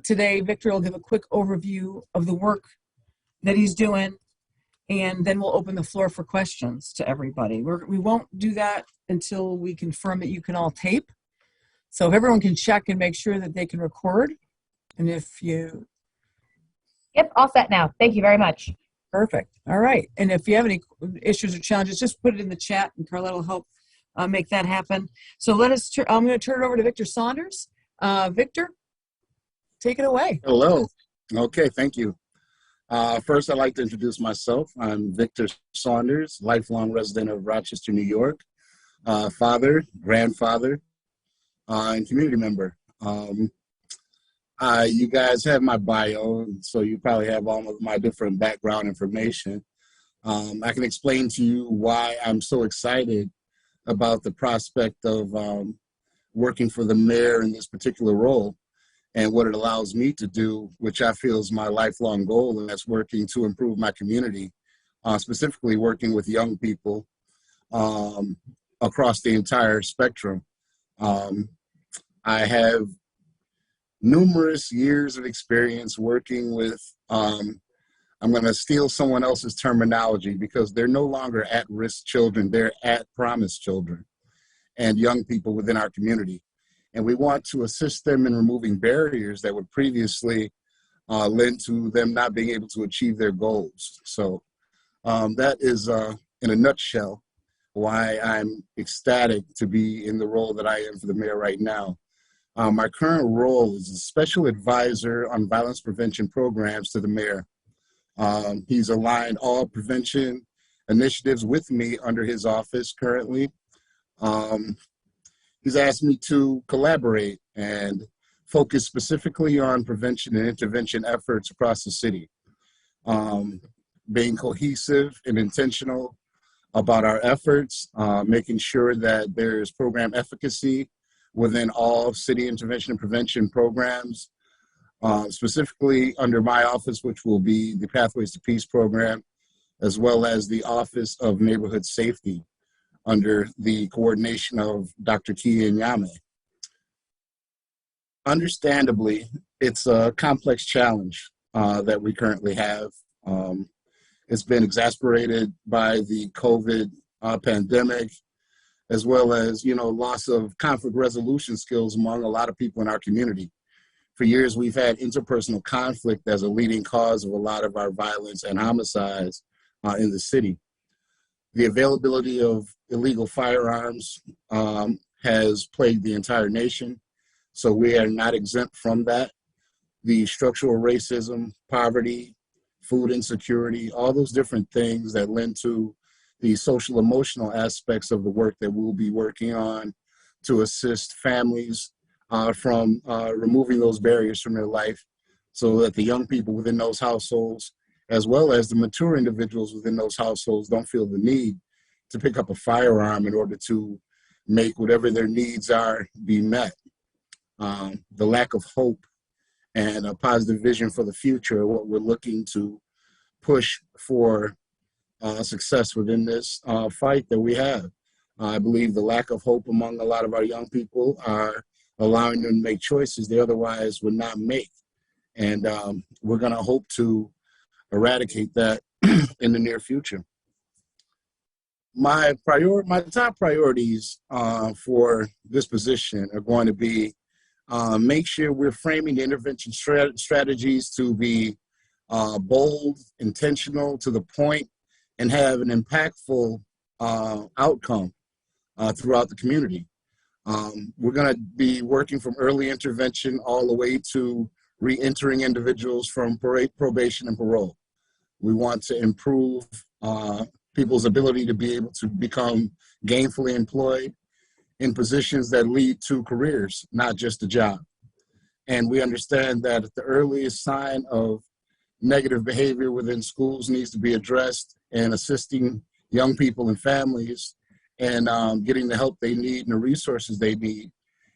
today, Victor will give a quick overview of the work that he's doing, and then we'll open the floor for questions to everybody. We won't do that until we confirm that you can all tape. So if everyone can check and make sure that they can record, and if you... Yep, all set now. Thank you very much. Perfect. All right. And if you have any issues or challenges, just put it in the chat, and Carlette will help make that happen. So I'm going to turn it over to Victor Saunders. Victor, take it away. Hello. Okay, thank you. First, I'd like to introduce myself. I'm Victor Saunders, lifelong resident of Rochester, New York, father, grandfather, and community member. You guys have my bio, so you probably have all of my different background information. I can explain to you why I'm so excited about the prospect of working for the mayor in this particular role and what it allows me to do, which I feel is my lifelong goal, and that's working to improve my community, specifically working with young people across the entire spectrum. I have numerous years of experience working with, I'm going to steal someone else's terminology because they're no longer at-risk children, they're at-promise children and young people within our community. And we want to assist them in removing barriers that would previously lend to them not being able to achieve their goals. So that is, in a nutshell, why I'm ecstatic to be in the role that I am for the mayor right now. My current role is a special advisor on violence prevention programs to the mayor. He's aligned all prevention initiatives with me under his office currently. He's asked me to collaborate and focus specifically on prevention and intervention efforts across the city, being cohesive and intentional about our efforts, making sure that there's program efficacy within all city intervention and prevention programs, specifically under my office, which will be the Pathways to Peace program, as well as the Office of Neighborhood Safety under the coordination of Dr. Kia Nyame. Understandably, it's a complex challenge that we currently have. It's been exacerbated by the COVID pandemic, as well as, loss of conflict resolution skills among a lot of people in our community. For years, we've had interpersonal conflict as a leading cause of a lot of our violence and homicides in the city. The availability of illegal firearms has plagued the entire nation, so we are not exempt from that. The structural racism, poverty, food insecurity, all those different things that lend to the social emotional aspects of the work that we'll be working on to assist families from removing those barriers from their life so that the young people within those households, as well as the mature individuals within those households, don't feel the need to pick up a firearm in order to make whatever their needs are be met. The lack of hope and a positive vision for the future are what we're looking to push for success within this fight that we have. I believe the lack of hope among a lot of our young people are allowing them to make choices they otherwise would not make. And we're going to hope to eradicate that in the near future. My top priorities for this position are going to be make sure we're framing the intervention strategies to be bold, intentional, to the point, and have an impactful outcome throughout the community. We're going to be working from early intervention all the way to re-entering individuals from probation and parole. We want to improve people's ability to be able to become gainfully employed in positions that lead to careers, not just a job. And we understand that the earliest sign of negative behavior within schools needs to be addressed, and assisting young people and families and getting the help they need and the resources they need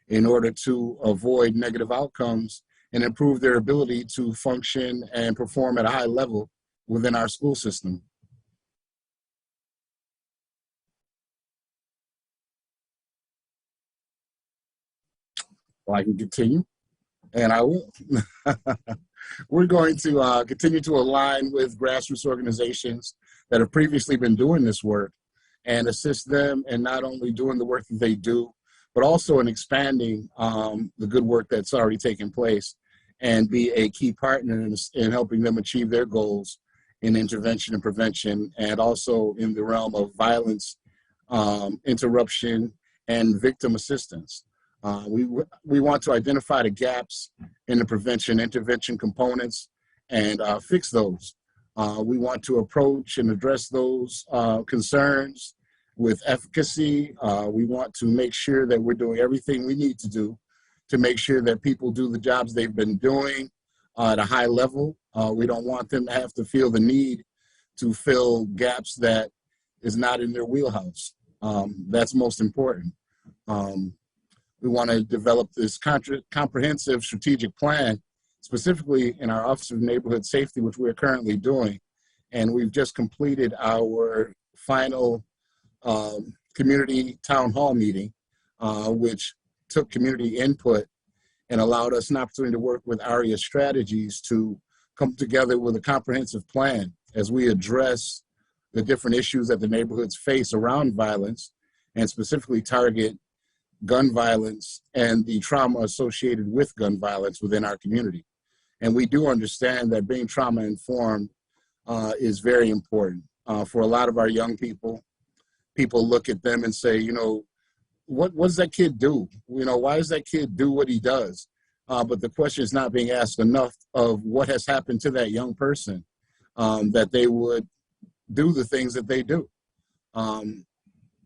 in order to avoid negative outcomes and improve their ability to function and perform at a high level within our school system. Well, I can continue. And I will. We're going to continue to align with grassroots organizations that have previously been doing this work and assist them in not only doing the work that they do, but also in expanding the good work that's already taken place and be a key partner in helping them achieve their goals in intervention and prevention, and also in the realm of violence, interruption, and victim assistance. We want to identify the gaps in the prevention intervention components and fix those. We want to approach and address those concerns with efficacy. We want to make sure that we're doing everything we need to do to make sure that people do the jobs they've been doing at a high level. We don't want them to have to feel the need to fill gaps that is not in their wheelhouse. That's most important. We want to develop this comprehensive strategic plan, specifically in our Office of Neighborhood Safety, which we're currently doing. And we've just completed our final community town hall meeting, which took community input and allowed us an opportunity to work with ARIA Strategies to come together with a comprehensive plan as we address the different issues that the neighborhoods face around violence, and specifically target gun violence and the trauma associated with gun violence within our community. And we do understand that being trauma informed is very important. For a lot of our young people, people look at them and say, you know, what does that kid do? You know, why does that kid do what he does? But the question is not being asked enough of what has happened to that young person, that they would do the things that they do.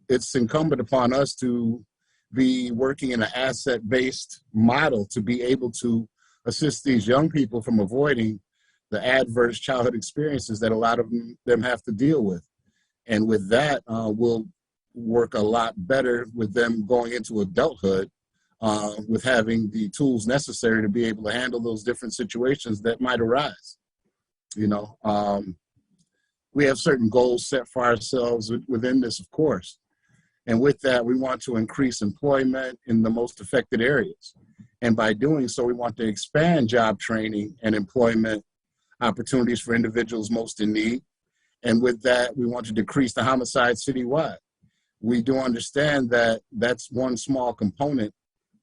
It's incumbent upon us to be working in an asset-based model to be able to assist these young people from avoiding the adverse childhood experiences that a lot of them have to deal with. And with that, we'll work a lot better with them going into adulthood, with having the tools necessary to be able to handle those different situations that might arise. You know, we have certain goals set for ourselves within this, of course. And with that, we want to increase employment in the most affected areas. And by doing so, we want to expand job training and employment opportunities for individuals most in need. And with that, we want to decrease the homicide citywide. We do understand that that's one small component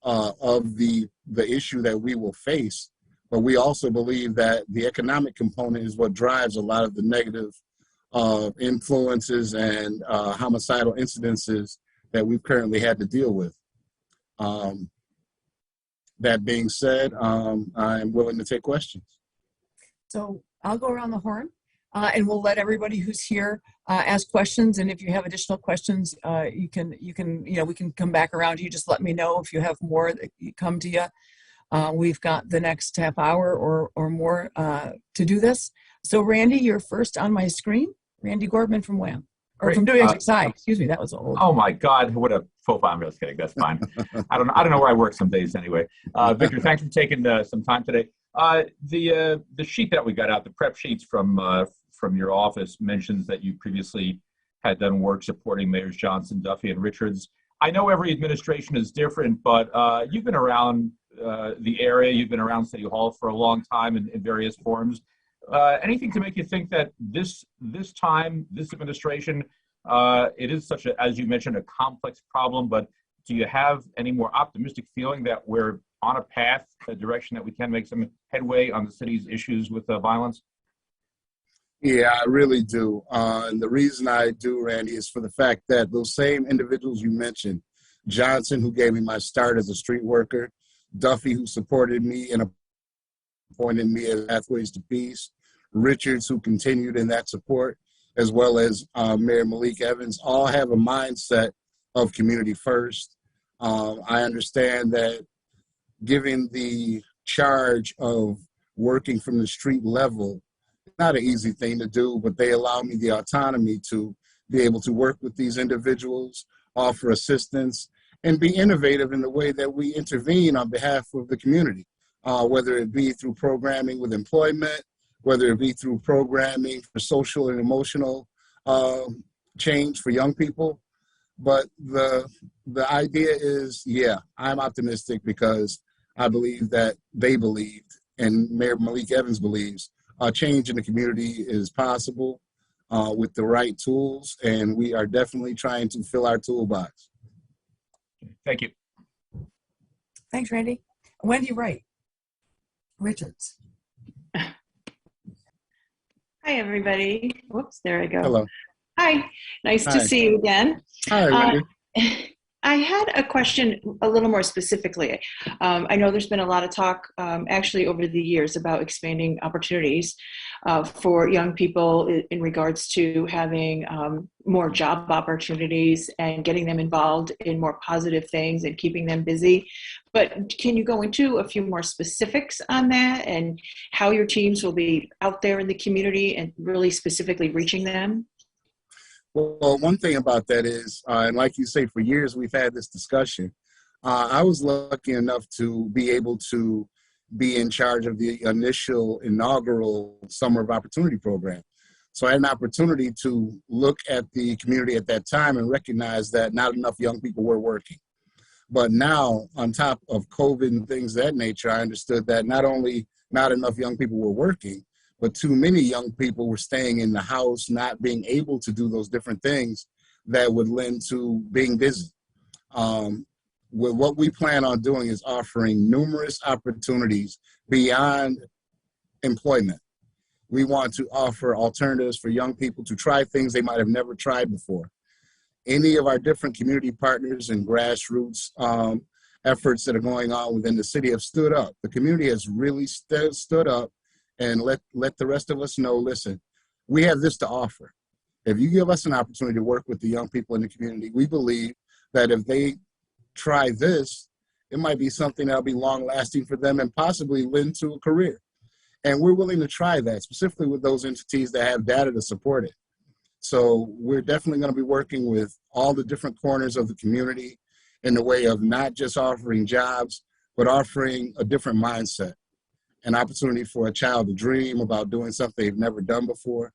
of the issue that we will face, but we also believe that the economic component is what drives a lot of the negative influences and homicidal incidences that we've currently had to deal with. That being said, I am willing to take questions. So I'll go around the horn, and we'll let everybody who's here ask questions. And if you have additional questions, we can come back around to you. Just let me know if you have more that come to you. We've got the next half hour or more to do this. So Randy, you're first on my screen. Randy Gordman from WHAM, or Great. from WXXI. Excuse me, that was old. Oh my God, what a faux pas! I'm just kidding. That's fine. I don't know where I work some days anyway. Victor, thanks for taking some time today. The sheet that we got out, the prep sheets from your office, mentions that you previously had done work supporting Mayors Johnson, Duffy, and Richards. I know every administration is different, but you've been around the area. You've been around City Hall for a long time in various forms. Anything to make you think that this time, this administration, it is such a, as you mentioned, a complex problem, but do you have any more optimistic feeling that we're on a path, a direction that we can make some headway on the city's issues with violence? Yeah, I really do. And the reason I do, Randy, is for the fact that those same individuals you mentioned, Johnson, who gave me my start as a street worker, Duffy, who supported me and appointed me as Pathways to Peace, Richards, who continued in that support, as well as Mayor Malik Evans, all have a mindset of community first. I understand that giving the charge of working from the street level, not an easy thing to do, but they allow me the autonomy to be able to work with these individuals, offer assistance, and be innovative in the way that we intervene on behalf of the community, whether it be through programming with employment, whether it be through programming for social and emotional change for young people. But the idea is, yeah, I'm optimistic because I believe that they believed, and Mayor Malik Evans believes, change in the community is possible with the right tools, and we are definitely trying to fill our toolbox. Thank you. Thanks, Randy. Wendy Wright Richards. Hi, everybody. Whoops, there I go. Hello. Hi, nice Hi. to see you again. Hi, Wendy. I had a question a little more specifically. I know there's been a lot of talk actually over the years about expanding opportunities for young people in regards to having more job opportunities and getting them involved in more positive things and keeping them busy. But can you go into a few more specifics on that and how your teams will be out there in the community and really specifically reaching them? Well, one thing about that is, and like you say, for years we've had this discussion. I was lucky enough to be able to be in charge of the inaugural Summer of Opportunity program. So I had an opportunity to look at the community at that time and recognize that not enough young people were working. But now, on top of COVID and things of that nature, I understood that not only not enough young people were working, but too many young people were staying in the house, not being able to do those different things that would lend to being busy. What we plan on doing is offering numerous opportunities beyond employment. We want to offer alternatives for young people to try things they might have never tried before. Any of our different community partners and grassroots efforts that are going on within the city have stood up. The community has really stood up and let the rest of us know, listen, we have this to offer. If you give us an opportunity to work with the young people in the community, we believe that if they try this, it might be something that'll be long lasting for them and possibly lend to a career. And we're willing to try that, specifically with those entities that have data to support it. So we're definitely going to be working with all the different corners of the community in the way of not just offering jobs, but offering a different mindset. An opportunity for a child to dream about doing something they've never done before.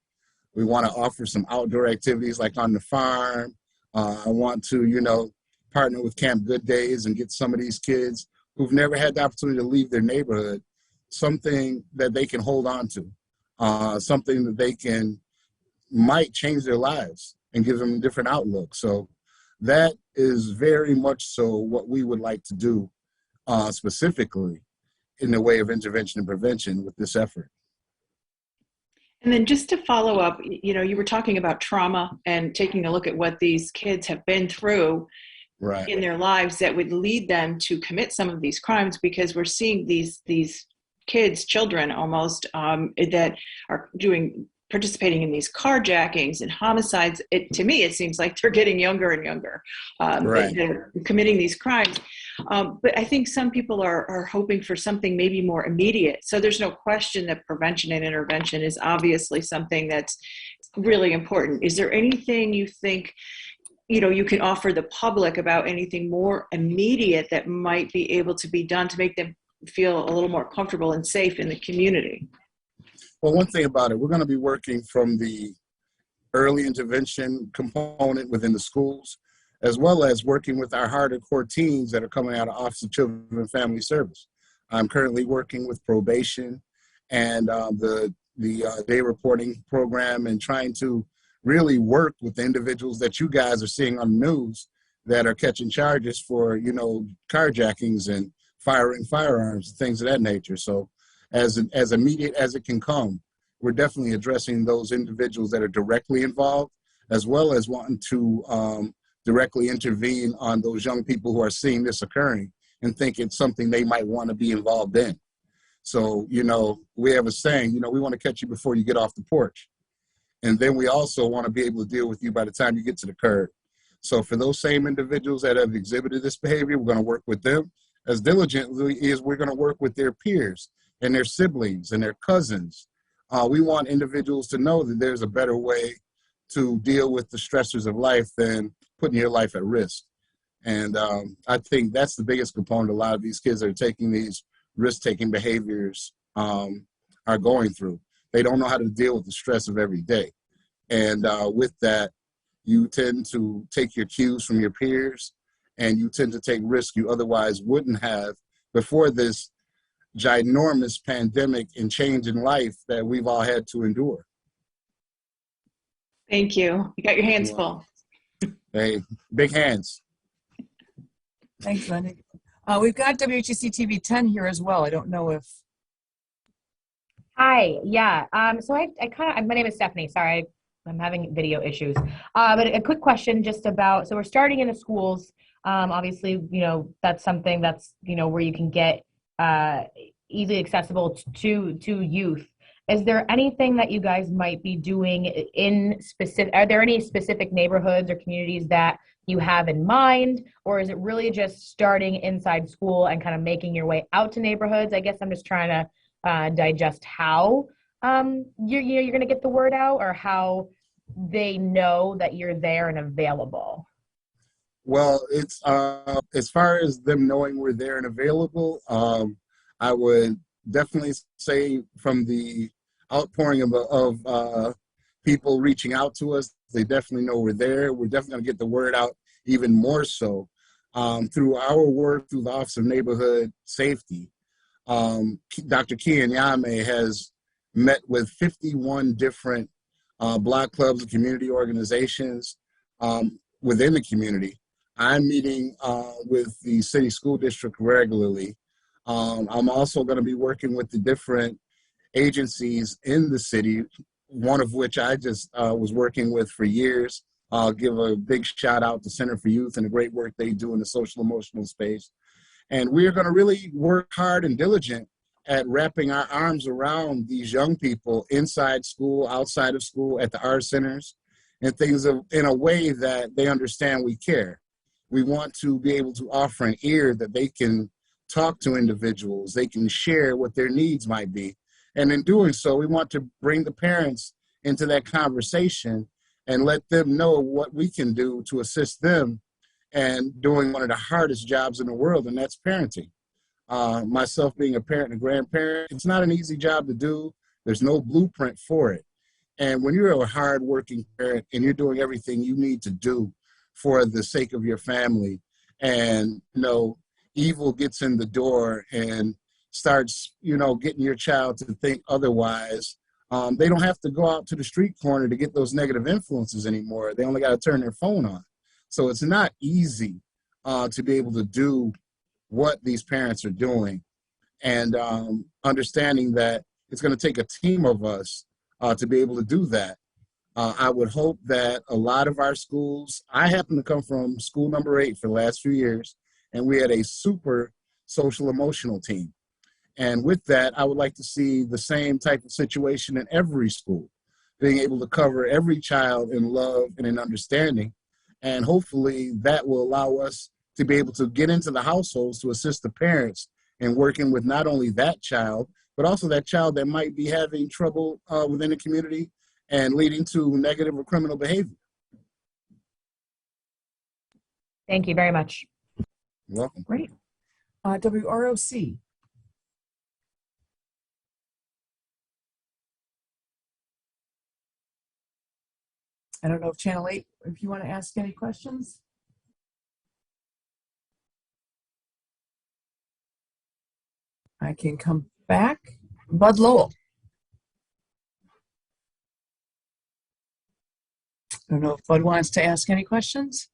We want to offer some outdoor activities like on the farm. I want to, partner with Camp Good Days and get some of these kids who've never had the opportunity to leave their neighborhood, something that they can hold on to, something that they might change their lives and give them a different outlook. So that is very much so what we would like to do specifically in the way of intervention and prevention with this effort. And then just to follow up, you were talking about trauma and taking a look at what these kids have been through right. in their lives that would lead them to commit some of these crimes, because we're seeing these kids, children almost, that are participating in these carjackings and homicides. To me, it seems like they're getting younger and younger. Right. They're committing these crimes. But I think some people are hoping for something maybe more immediate. So there's no question that prevention and intervention is obviously something that's really important. Is there anything you think, you can offer the public about anything more immediate that might be able to be done to make them feel a little more comfortable and safe in the community? Well, one thing about it, we're going to be working from the early intervention component within the schools, as well as working with our harder core teams that are coming out of Office of Children and Family Service. I'm currently working with probation and the day reporting program and trying to really work with the individuals that you guys are seeing on the news that are catching charges for, carjackings and firing firearms, things of that nature. So as immediate as it can come, we're definitely addressing those individuals that are directly involved, as well as wanting to directly intervene on those young people who are seeing this occurring and think it's something they might want to be involved in. So, we have a saying, we want to catch you before you get off the porch. And then we also want to be able to deal with you by the time you get to the curb. So for those same individuals that have exhibited this behavior, we're going to work with them as diligently as we're going to work with their peers and their siblings and their cousins. We want individuals to know that there's a better way to deal with the stressors of life than putting your life at risk. And I think that's the biggest component a lot of these kids that are taking these risk-taking behaviors are going through. They don't know how to deal with the stress of every day. And with that, you tend to take your cues from your peers, and you tend to take risks you otherwise wouldn't have before this ginormous pandemic and change in life that we've all had to endure. Thank you. You got your hands full. Hey, big hands. Thanks, Lenny. We've got WHEC TV 10 here as well. I don't know if. Hi, yeah. So I kind of, my name is Stephanie. Sorry, I'm having video issues. But a quick question just about, so we're starting in the schools. Obviously, that's something that's, where you can get easily accessible to youth. Is there anything that you guys might be doing in specific, are there any specific neighborhoods or communities that you have in mind, or is it really just starting inside school and kind of making your way out to neighborhoods? I guess I'm just trying to digest how you're going to get the word out, or how they know that you're there and available. Well, it's as far as them knowing we're there and available, I would definitely say from the outpouring of people reaching out to us, they definitely know we're there. We're definitely going to get the word out even more so through our work through the Office of Neighborhood Safety. Dr. Kian Yame has met with 51 different block clubs and community organizations within the community. I'm meeting with the city school district regularly. I'm also going to be working with the different agencies in the city, one of which I just was working with for years. I'll give a big shout out to Center for Youth and the great work they do in the social emotional space. And we are going to really work hard and diligent at wrapping our arms around these young people inside school, outside of school, at the art centers, and things in a way that they understand we care. We want to be able to offer an ear that they can talk to individuals, they can share what their needs might be. And in doing so, we want to bring the parents into that conversation and let them know what we can do to assist them and doing one of the hardest jobs in the world, and that's parenting. Myself being a parent and a grandparent, it's not an easy job to do. There's no blueprint for it. And when you're a hardworking parent and you're doing everything you need to do for the sake of your family, and evil gets in the door and starts, getting your child to think otherwise, they don't have to go out to the street corner to get those negative influences anymore. They only got to turn their phone on. So it's not easy to be able to do what these parents are doing, and understanding that it's going to take a team of us to be able to do that. I would hope that a lot of our schools, I happen to come from school number 8 for the last few years, and we had a super social emotional team. And with that, I would like to see the same type of situation in every school, being able to cover every child in love and in understanding. And hopefully that will allow us to be able to get into the households to assist the parents in working with not only that child, but also that child that might be having trouble within the community and leading to negative or criminal behavior. Thank you very much. You're welcome. Great. WROC. I don't know if Channel 8, if you want to ask any questions. I can come back. Bud Lowell. I don't know if Bud wants to ask any questions.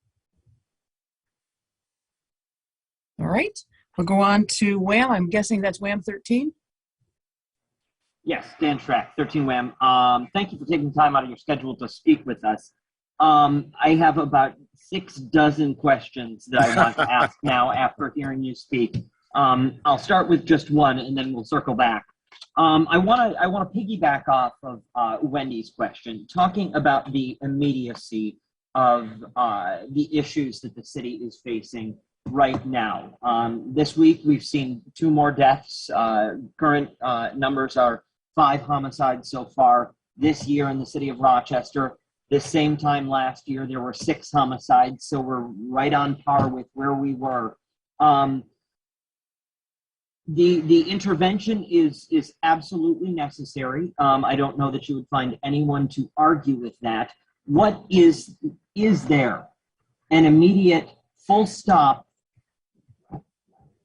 All right, we'll go on to WHAM. I'm guessing that's WHAM 13. Yes, Dan Schreck, 13 WHAM. Thank you for taking time out of your schedule to speak with us. I have about 6 dozen questions that I want to ask now after hearing you speak. I'll start with just one, and then we'll circle back. I want to piggyback off of Wendy's question, talking about the immediacy of the issues that the city is facing right now. This week, we've seen 2 more deaths. Current numbers are 5 homicides so far this year in the city of Rochester. This same time last year, there were 6 homicides, so we're right on par with where we were. The intervention is absolutely necessary. I don't know that you would find anyone to argue with that. What is there an immediate full stop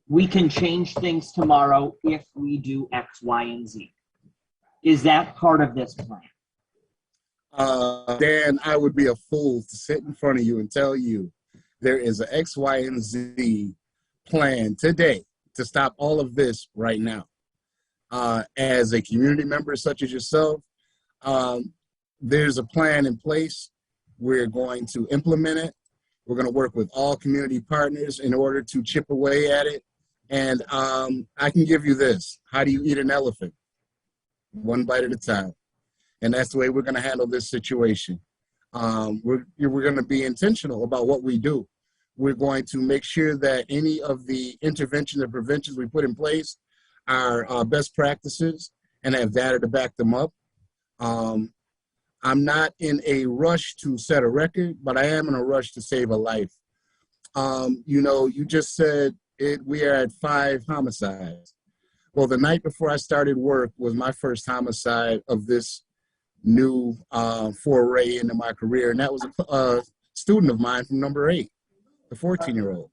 we can change things tomorrow if we do X, Y, and Z. Is that part of this plan? Dan, I would be a fool to sit in front of you and tell you there is an X, Y, and Z plan today to stop all of this right now. As a community member such as yourself, there's a plan in place. We're going to implement it. We're going to work with all community partners in order to chip away at it. And I can give you this. How do you eat an elephant? One bite at a time. And that's the way we're going to handle this situation. We're going to be intentional about what we do. We're going to make sure that any of the interventions and preventions we put in place are best practices and have data to back them up. I'm not in a rush to set a record, but I am in a rush to save a life. You just said we are at 5 homicides. Well, the night before I started work was my first homicide of this new foray into my career, and that was a student of mine from number 8, the 14-year-old.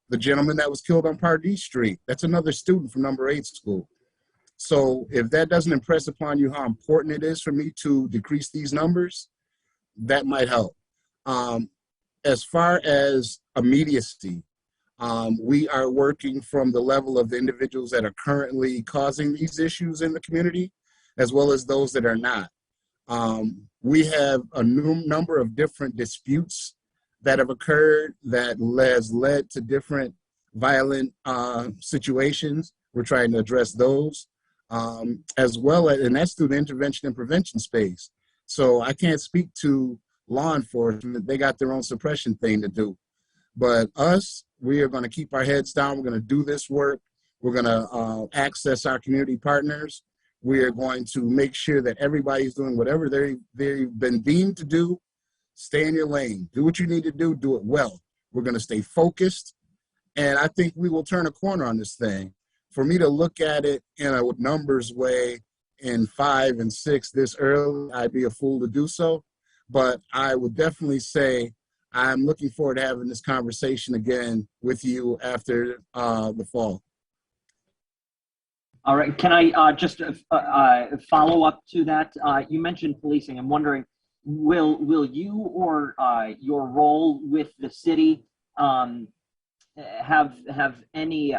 The gentleman that was killed on Pardee Street, that's another student from number 8 school. So if that doesn't impress upon you how important it is for me to decrease these numbers, that might help. As far as immediacy, we are working from the level of the individuals that are currently causing these issues in the community, as well as those that are not. We have a number of different disputes that have occurred that has led to different violent situations. We're trying to address those, as well as, and that's through the intervention and prevention space. So I can't speak to law enforcement. They got their own suppression thing to do. But us, we are going to keep our heads down. We're going to do this work. We're going to access our community partners. We are going to make sure that everybody's doing whatever they've been deemed to do. Stay in your lane. Do what you need to do. Do it well. We're going to stay focused. And I think we will turn a corner on this thing. For me to look at it in a numbers way in 5 and 6 this early, I'd be a fool to do so. But I would definitely say I'm looking forward to having this conversation again with you after the fall. All right. Can I just follow up to that? You mentioned policing. I'm wondering, will you or your role with the city have any?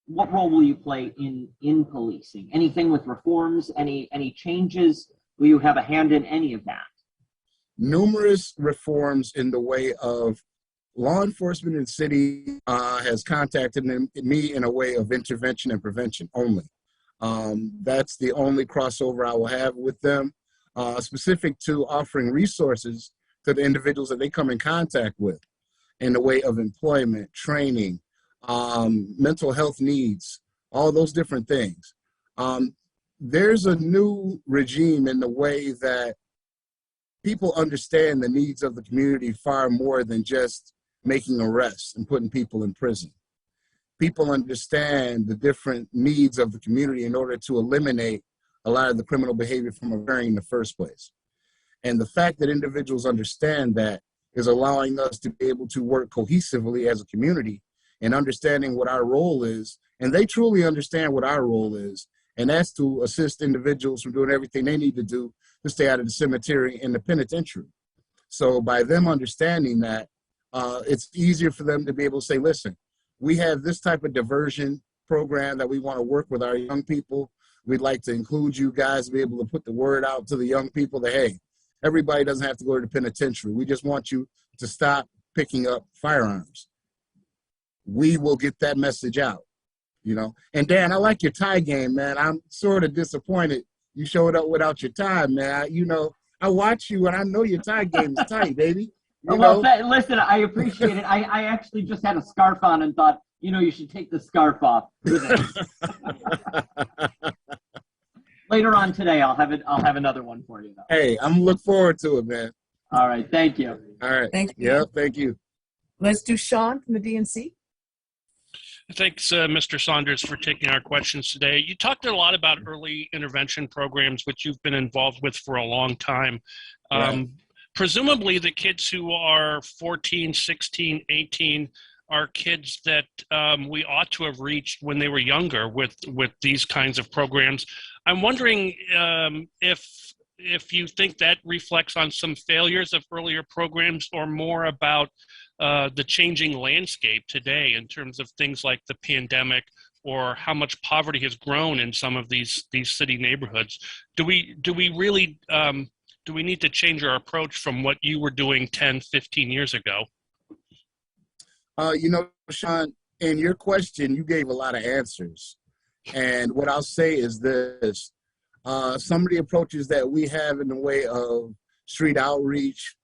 What role will you play in policing? Anything with reforms? Any changes? Will you have a hand in any of that? Numerous reforms in the way of law enforcement in the city has contacted me in a way of intervention and prevention only. That's the only crossover I will have with them, specific to offering resources to the individuals that they come in contact with in the way of employment, training, mental health needs, all those different things. There's a new regime in the way that people understand the needs of the community far more than just making arrests and putting people in prison. People understand the different needs of the community in order to eliminate a lot of the criminal behavior from occurring in the first place. And the fact that individuals understand that is allowing us to be able to work cohesively as a community and understanding what our role is. And they truly understand what our role is. And that's to assist individuals from doing everything they need to do to stay out of the cemetery and the penitentiary. So by them understanding that, it's easier for them to be able to say, listen, we have this type of diversion program that we want to work with our young people. We'd like to include you guys to be able to put the word out to the young people that, hey, everybody doesn't have to go to the penitentiary. We just want you to stop picking up firearms. We will get that message out, you know. And Dan, I like your tie game, man. I'm sort of disappointed you showed up without your tie, man. I watch you and I know your tie game is tight, baby. Listen, I appreciate it. I actually just had a scarf on and thought, you should take the scarf off. Later on today, I'll have another one for you, though. Hey, I'm looking forward to it, man. All right. Thank you. All right. Thank you. Yeah, thank you. Let's do Sean from the DNC. Thanks, Mr. Saunders, for taking our questions today. You talked a lot about early intervention programs, which you've been involved with for a long time. Right. Presumably the kids who are 14, 16, 18 are kids that we ought to have reached when they were younger with these kinds of programs. I'm wondering if you think that reflects on some failures of earlier programs, or more about the changing landscape today in terms of things like the pandemic, or how much poverty has grown in some of these city neighborhoods. Do we really do we need to change our approach from what you were doing 10, 15 years ago? Sean, in your question, you gave a lot of answers. And what I'll say is this. Some of the approaches that we have in the way of street outreach,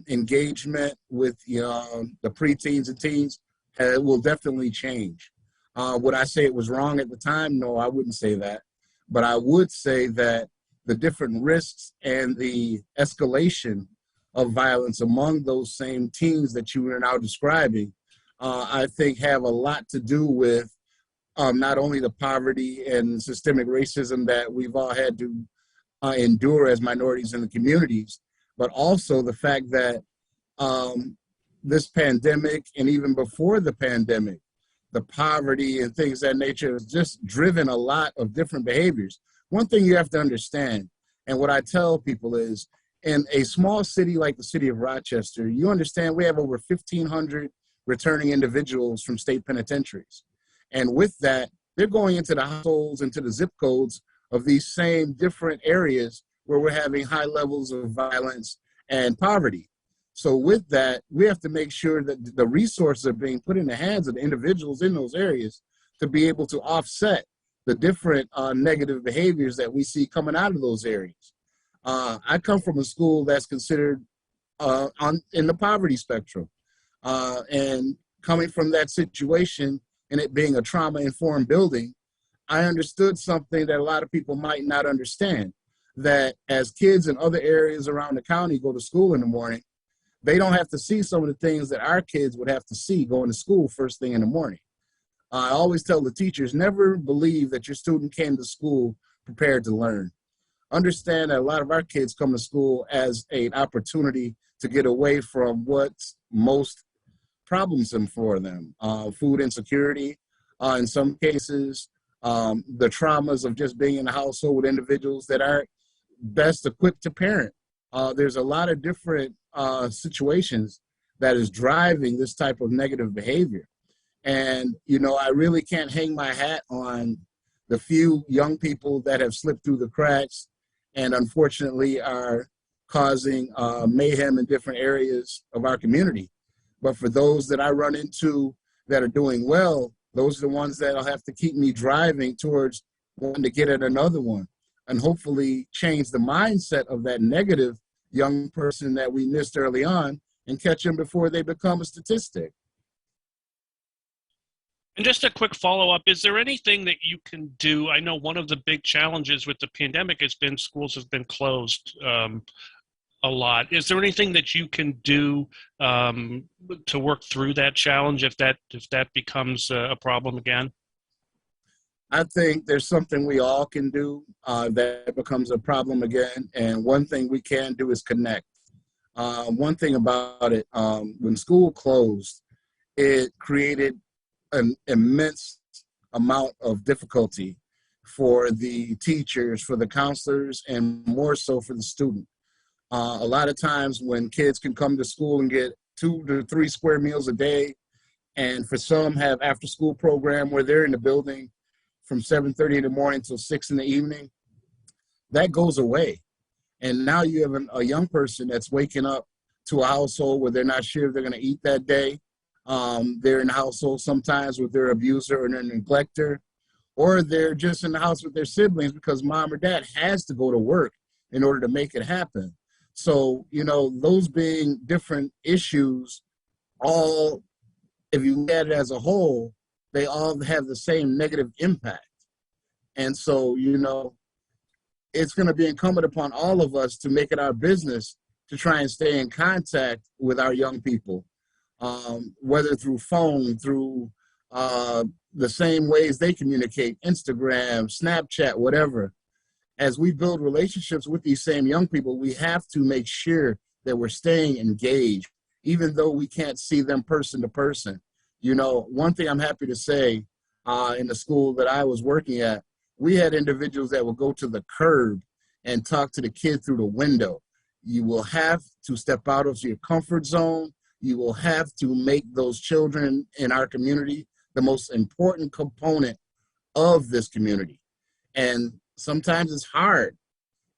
engagement with the preteens and teens will definitely change. Would I say it was wrong at the time? No, I wouldn't say that. But I would say that the different risks and the escalation of violence among those same teens that you are now describing, I think have a lot to do with not only the poverty and systemic racism that we've all had to endure as minorities in the communities, but also the fact that this pandemic, and even before the pandemic, the poverty and things of that nature has just driven a lot of different behaviors. One thing you have to understand, and what I tell people is, in a small city like the city of Rochester, you understand we have over 1,500 returning individuals from state penitentiaries. And with that, they're going into the households, into the zip codes of these same different areas where we're having high levels of violence and poverty. So with that, we have to make sure that the resources are being put in the hands of the individuals in those areas to be able to offset the different negative behaviors that we see coming out of those areas. I come from a school that's considered in the poverty spectrum. And coming from that situation and it being a trauma-informed building, I understood something that a lot of people might not understand, that as kids in other areas around the county go to school in the morning, they don't have to see some of the things that our kids would have to see going to school first thing in the morning. I always tell the teachers, never believe that your student came to school prepared to learn. Understand that a lot of our kids come to school as an opportunity to get away from what's most troublesome for them. Food insecurity, in some cases, the traumas of just being in a household with individuals that aren't best equipped to parent. There's a lot of different situations that is driving this type of negative behavior. And, I really can't hang my hat on the few young people that have slipped through the cracks and unfortunately are causing mayhem in different areas of our community. But for those that I run into that are doing well, those are the ones that'll have to keep me driving towards wanting to get at another one and hopefully change the mindset of that negative young person that we missed early on and catch them before they become a statistic. And just a quick follow-up, is there anything that you can do? I know one of the big challenges with the pandemic has been schools have been closed a lot. Is there anything that you can do to work through that challenge if that becomes a problem again? I think there's something we all can do that becomes a problem again. And one thing we can do is connect. One thing about it, when school closed, it created an immense amount of difficulty for the teachers, for the counselors, and more so for the student. A lot of times when kids can come to school and get 2 to 3 square meals a day, and for some have after school program where they're in the building from 7:30 in the morning till 6 in the evening, that goes away. And now you have a young person that's waking up to a household where they're not sure if they're going to eat that day. They're in a household sometimes with their abuser or their neglector, or they're just in the house with their siblings because mom or dad has to go to work in order to make it happen. So, those being different issues, all, if you look at it as a whole, they all have the same negative impact. And so, it's going to be incumbent upon all of us to make it our business to try and stay in contact with our young people, whether through phone, through the same ways they communicate, Instagram, Snapchat, whatever. As we build relationships with these same young people, we have to make sure that we're staying engaged even though we can't see them person to person. You know, one thing I'm happy to say, in the school that I was working at, we had individuals that would go to the curb and talk to the kid through the window. You will have to step out of your comfort zone. You will have to make those children in our community the most important component of this community. And sometimes it's hard.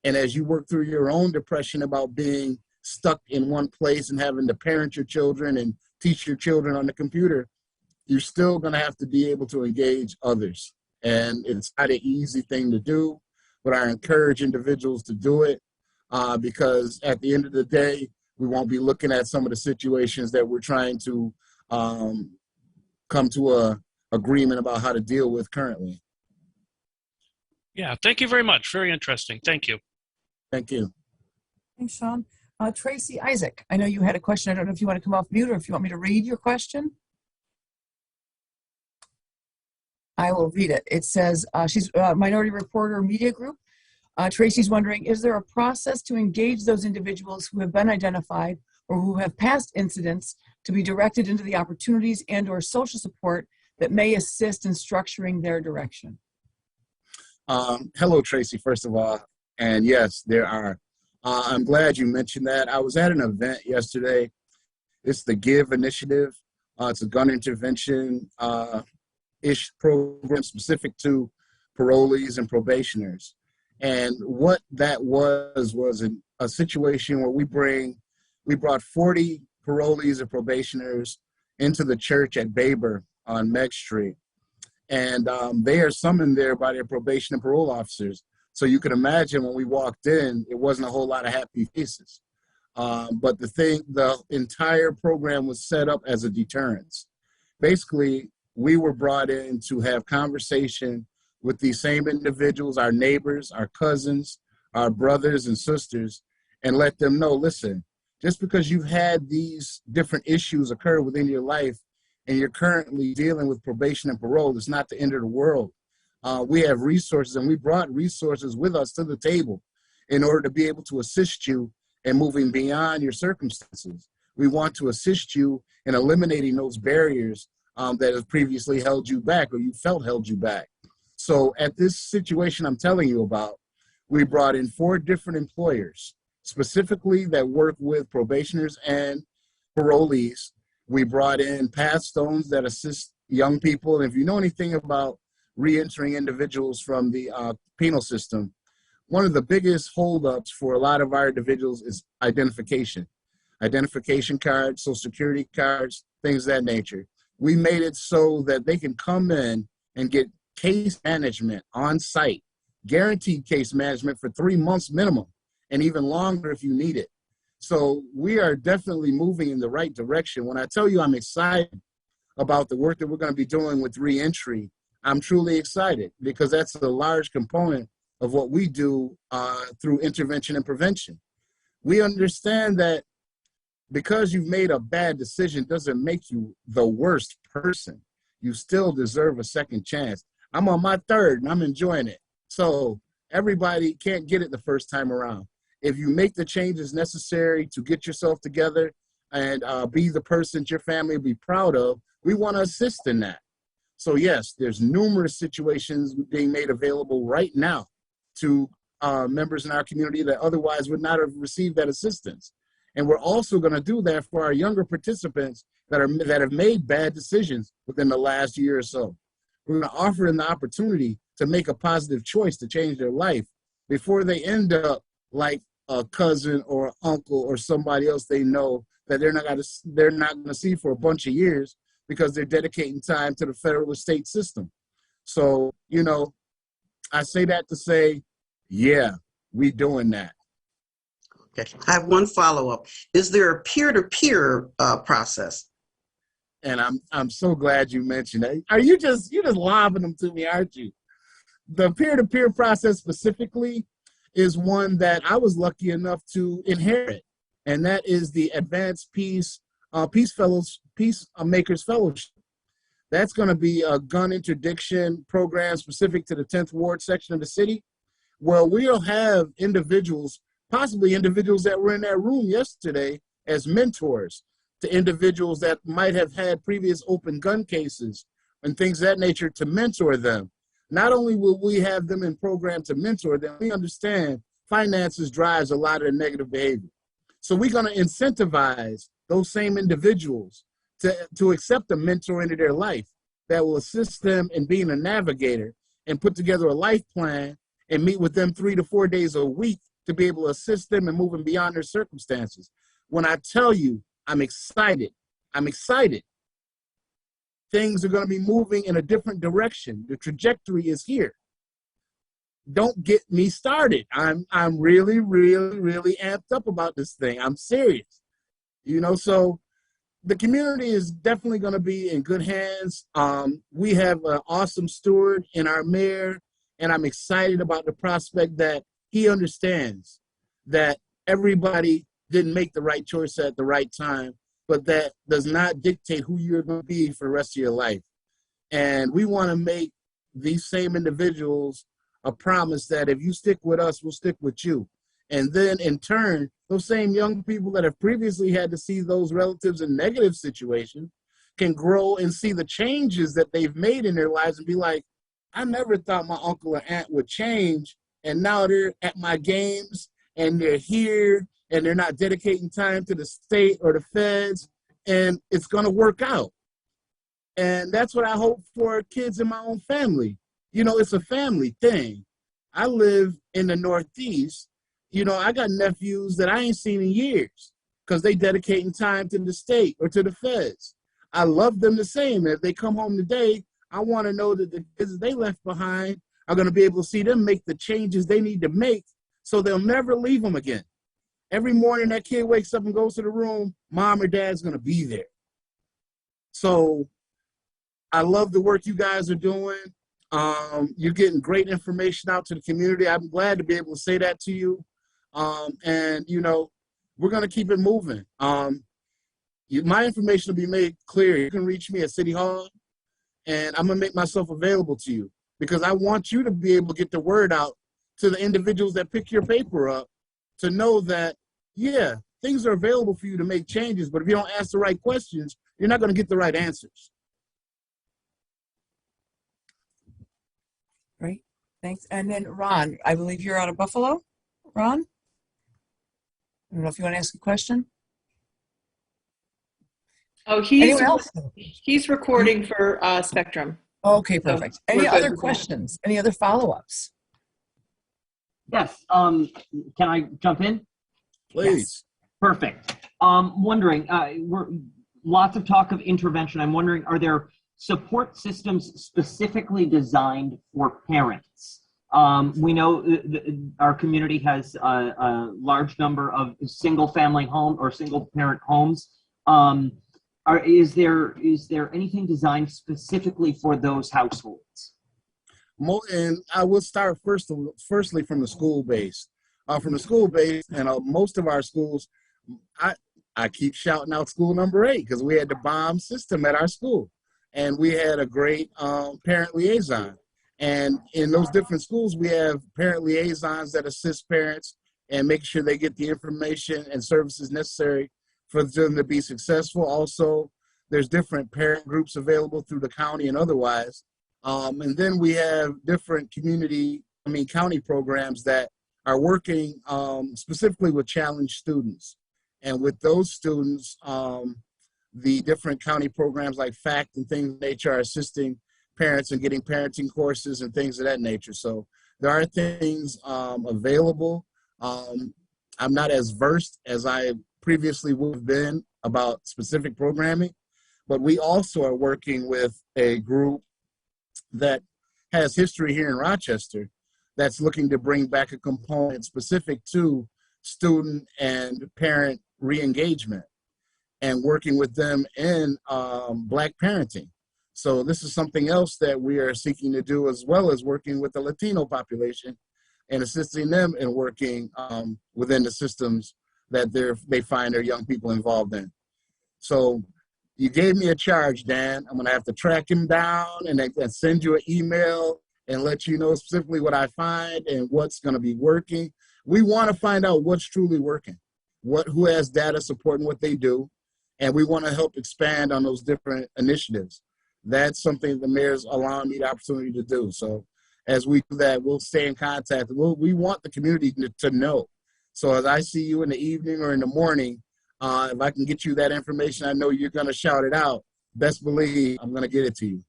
And as you work through your own depression about being stuck in one place and having to parent your children and teach your children on the computer, you're still going to have to be able to engage others. And it's not an easy thing to do, but I encourage individuals to do it because at the end of the day, we won't be looking at some of the situations that we're trying to come to a agreement about how to deal with currently. Yeah, thank you very much. Very interesting. Thank you. Thank you. Thanks, Sean. Tracy Isaac, I know you had a question. I don't know if you want to come off mute or if you want me to read your question. I will read it. It says, she's a Minority Reporter Media Group. Tracy's wondering, is there a process to engage those individuals who have been identified or who have past incidents to be directed into the opportunities and or social support that may assist in structuring their direction? Hello, Tracy, first of all. And yes, there are. I'm glad you mentioned that. I was at an event yesterday. It's the GIVE initiative. It's a gun intervention ish program specific to parolees and probationers. And what that was a situation where we brought 40 parolees and probationers into the church at Baber on Meg Street. And they are summoned there by their probation and parole officers. So you can imagine when we walked in, it wasn't a whole lot of happy faces. But the entire program was set up as a deterrence. Basically, we were brought in to have conversation with these same individuals, our neighbors, our cousins, our brothers and sisters, and let them know, listen, just because you've had these different issues occur within your life and you're currently dealing with probation and parole, it's not the end of the world. We have resources, and we brought resources with us to the table in order to be able to assist you in moving beyond your circumstances. We want to assist you in eliminating those barriers that have previously held you back or you felt held you back. So at this situation I'm telling you about, we brought in 4 different employers, specifically that work with probationers and parolees. We brought in path stones that assist young people. And if you know anything about re-entering individuals from the penal system, one of the biggest holdups for a lot of our individuals is identification cards, social security cards, things of that nature. We made it so that they can come in and get case management on site, guaranteed case management for 3 months minimum, and even longer if you need it. So we are definitely moving in the right direction. When I tell you I'm excited about the work that we're going to be doing with re-entry, I'm truly excited because that's a large component of what we do through intervention and prevention. We understand that because you've made a bad decision doesn't make you the worst person. You still deserve a second chance. I'm on my 3rd and I'm enjoying it. So everybody can't get it the first time around. If you make the changes necessary to get yourself together and be the person your family will be proud of, we want to assist in that. So yes, there's numerous situations being made available right now to members in our community that otherwise would not have received that assistance. And we're also going to do that for our younger participants that have made bad decisions within the last year or so. We're going to offer them the opportunity to make a positive choice to change their life before they end up like a cousin or an uncle or somebody else they know that they're not going to see for a bunch of years because they're dedicating time to the federal or state system. So, you know, I say that to say, yeah, we doing that. Okay. I have one follow-up. Is there a peer-to-peer process? And I'm so glad you mentioned that. You're just lobbing them to me, aren't you? The peer-to-peer process specifically is one that I was lucky enough to inherit, and that is the Advanced Peacemakers Fellowship. That's going to be a gun interdiction program specific to the 10th Ward section of the city, where we'll have individuals, possibly individuals that were in that room yesterday, as mentors to individuals that might have had previous open gun cases and things of that nature to mentor them. Not only will we have them in program to mentor them, we understand finances drives a lot of the negative behavior. So we're going to incentivize those same individuals to accept a mentor into their life that will assist them in being a navigator and put together a life plan and meet with them 3 to 4 days a week to be able to assist them in moving beyond their circumstances. When I tell you, I'm excited. Things are going to be moving in a different direction. The trajectory is here. Don't get me started. I'm really, really, really amped up about this thing. I'm serious. So the community is definitely going to be in good hands. We have an awesome steward in our mayor, and I'm excited about the prospect that he understands that everybody didn't make the right choice at the right time, but that does not dictate who you're going to be for the rest of your life. And we want to make these same individuals a promise that if you stick with us, we'll stick with you. And then in turn, those same young people that have previously had to see those relatives in negative situations can grow and see the changes that they've made in their lives and be like, I never thought my uncle or aunt would change. And now they're at my games and they're here and they're not dedicating time to the state or the feds, and it's going to work out. And that's what I hope for kids in my own family. It's a family thing. I live in the Northeast. I got nephews that I ain't seen in years because they dedicating time to the state or to the feds. I love them the same. If they come home today, I want to know that the kids they left behind are going to be able to see them make the changes they need to make so they'll never leave them again. Every morning that kid wakes up and goes to the room, mom or dad's going to be there. So I love the work you guys are doing. You're getting great information out to the community. I'm glad to be able to say that to you. And we're going to keep it moving. My information will be made clear. You can reach me at City Hall, and I'm going to make myself available to you because I want you to be able to get the word out to the individuals that pick your paper up to know that, yeah, things are available for you to make changes, but if you don't ask the right questions, you're not going to get the right answers. Great, thanks. And then Ron, I believe you're out of Buffalo. Ron? I don't know if you want to ask a question. Oh, he's recording for Spectrum. Okay, perfect. So any other questions? Any other follow-ups? Yes. Can I jump in? Please. Yes. Perfect. Wondering, we're lots of talk of intervention. I'm wondering, are there support systems specifically designed for parents? We know our community has a large number of single-family home or single-parent homes. Is there anything designed specifically for those households? And I will start firstly from the school base. From the school base, and most of our schools, I keep shouting out school number 8 because we had the bomb system at our school, and we had a great parent liaison. And in those different schools, we have parent liaisons that assist parents and make sure they get the information and services necessary for them to be successful. Also, there's different parent groups available through the county and otherwise. And then we have different county programs that are working specifically with challenged students. And with those students, the different county programs like FACT and things of nature are assisting parents and getting parenting courses and things of that nature. So there are things available. I'm not as versed as I previously would have been about specific programming, but we also are working with a group that has history here in Rochester that's looking to bring back a component specific to student and parent re-engagement and working with them in Black parenting. So this is something else that we are seeking to do, as well as working with the Latino population and assisting them in working within the systems that they find their young people involved in. So you gave me a charge, Dan. I'm going to have to track him down and send you an email and let you know specifically what I find and what's going to be working. We want to find out what's truly working, who has data supporting what they do, And we want to help expand on those different initiatives. That's something the mayor's allowing me the opportunity to do. So as we do that, we'll stay in contact. We want the community to know. So as I see you in the evening or in the morning, if I can get you that information, I know you're going to shout it out. Best believe I'm going to get it to you.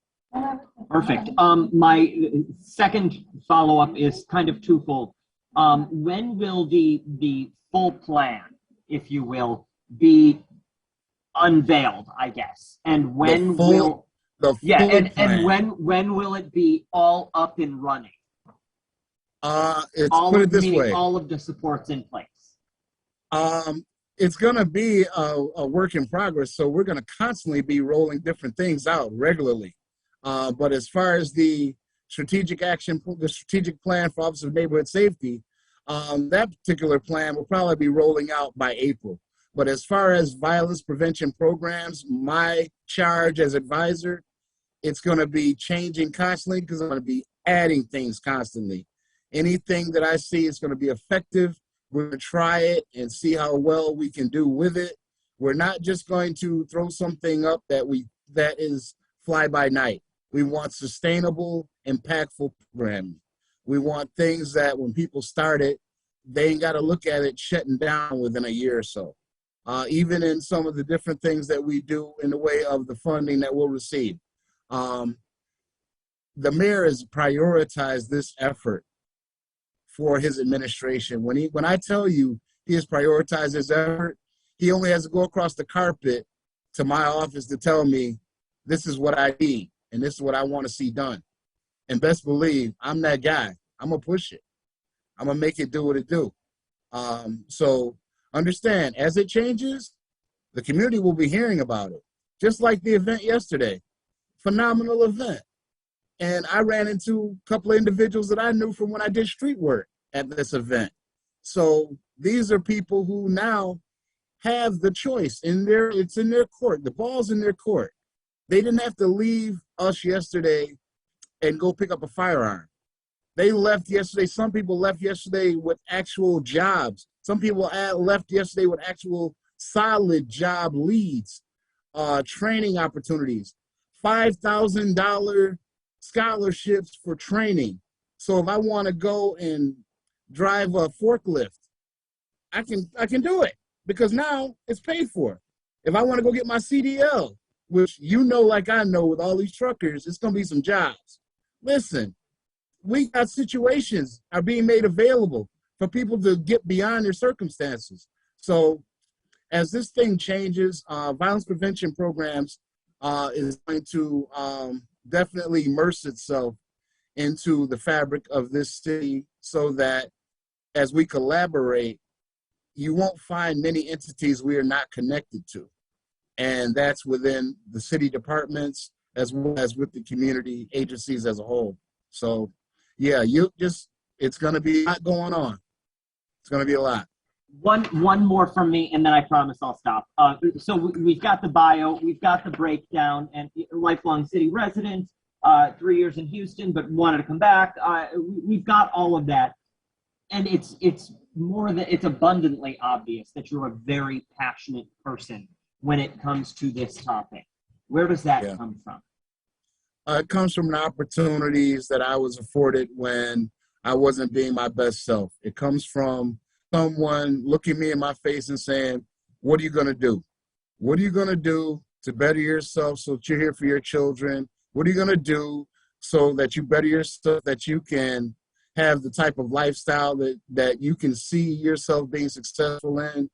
Perfect. My second follow-up is kind of twofold. When will the full plan, if you will, be unveiled, I guess? And when will when will it be all up and running? Put it this way. All of the supports in place. It's going to be a work in progress, so we're going to constantly be rolling different things out regularly. But as far as the strategic plan for Office of Neighborhood Safety, that particular plan will probably be rolling out by April. But as far as violence prevention programs, my charge as advisor, it's going to be changing constantly because I'm going to be adding things constantly. Anything that I see is going to be effective, we're going to try it and see how well we can do with it. We're not just going to throw something up that is fly by night. We want sustainable, impactful programming. We want things that when people start it, they ain't got to look at it shutting down within a year or so. Even in some of the different things that we do in the way of the funding that we'll receive. The mayor has prioritized this effort for his administration. When I tell you he has prioritized his effort, he only has to go across the carpet to my office to tell me this is what I need and this is what I want to see done. And best believe I'm that guy. I'm gonna push it. I'm gonna make it do what it do. So understand, as it changes, the community will be hearing about it. Just like the event yesterday, phenomenal event. And I ran into a couple of individuals that I knew from when I did street work at this event. So these are people who now have the choice it's in their court. The ball's in their court. They didn't have to leave us yesterday and go pick up a firearm. They left yesterday. Some people left yesterday with actual jobs. Some people left yesterday with actual solid job leads, training opportunities, $5,000 scholarships for training. So if I want to go and drive a forklift, I can do it because now it's paid for. If I want to go get my CDL, which like I know with all these truckers, it's going to be some jobs. Listen, we got situations are being made available for people to get beyond their circumstances. So as this thing changes, violence prevention programs is going to definitely immerse itself into the fabric of this city so that as we collaborate, you won't find many entities we are not connected to. And that's within the city departments as well as with the community agencies as a whole. So yeah, it's going to be a lot going on. It's going to be a lot. One more from me, and then I promise I'll stop. So we've got the bio, we've got the breakdown, and lifelong city resident, 3 years in Houston, but wanted to come back. We've got all of that, and it's abundantly obvious that you're a very passionate person when it comes to this topic. Where does that come from? It comes from the opportunities that I was afforded when I wasn't being my best self. It comes from someone looking me in my face and saying, what are you going to do? What are you going to do to better yourself so that you're here for your children? What are you going to do so that you better yourself, that you can have the type of lifestyle that you can see yourself being successful in?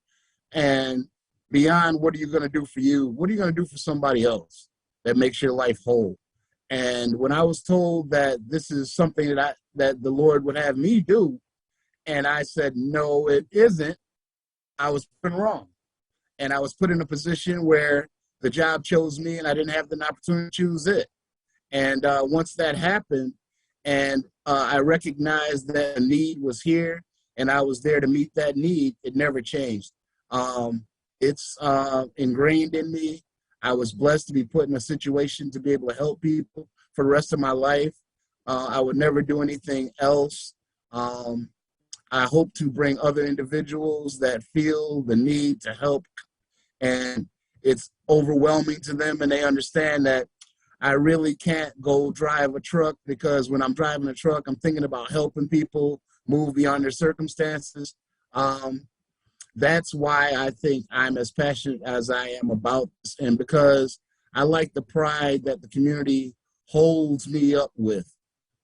And beyond what are you going to do for you, what are you going to do for somebody else that makes your life whole? And when I was told that this is something that the Lord would have me do, and I said, no, it isn't, I was proven wrong. And I was put in a position where the job chose me and I didn't have the opportunity to choose it. And once that happened, and I recognized that a need was here and I was there to meet that need, it never changed. It's ingrained in me. I was blessed to be put in a situation to be able to help people for the rest of my life. I would never do anything else. I hope to bring other individuals that feel the need to help and it's overwhelming to them, and they understand that I really can't go drive a truck, because when I'm driving a truck, I'm thinking about helping people move beyond their circumstances. That's why I think I'm as passionate as I am about this, and because I like the pride that the community holds me up with.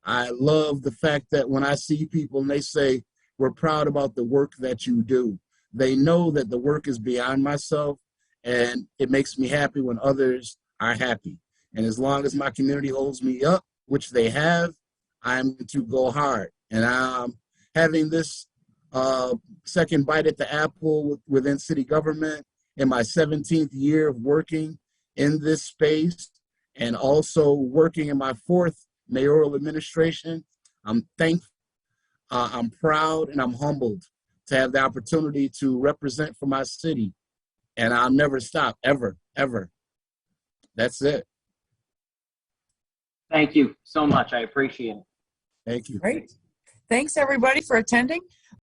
I love the fact that when I see people and they say, we're proud about the work that you do, they know that the work is beyond myself, and it makes me happy when others are happy. And as long as my community holds me up, which they have, I'm going to go hard. And I'm having this second bite at the apple within city government in my 17th year of working in this space, and also working in my 4th mayoral administration. I'm thankful, I'm proud, and I'm humbled to have the opportunity to represent for my city. And I'll never stop, ever, ever. That's it. Thank you so much. I appreciate it. Thank you. Great. Thanks, everybody, for attending.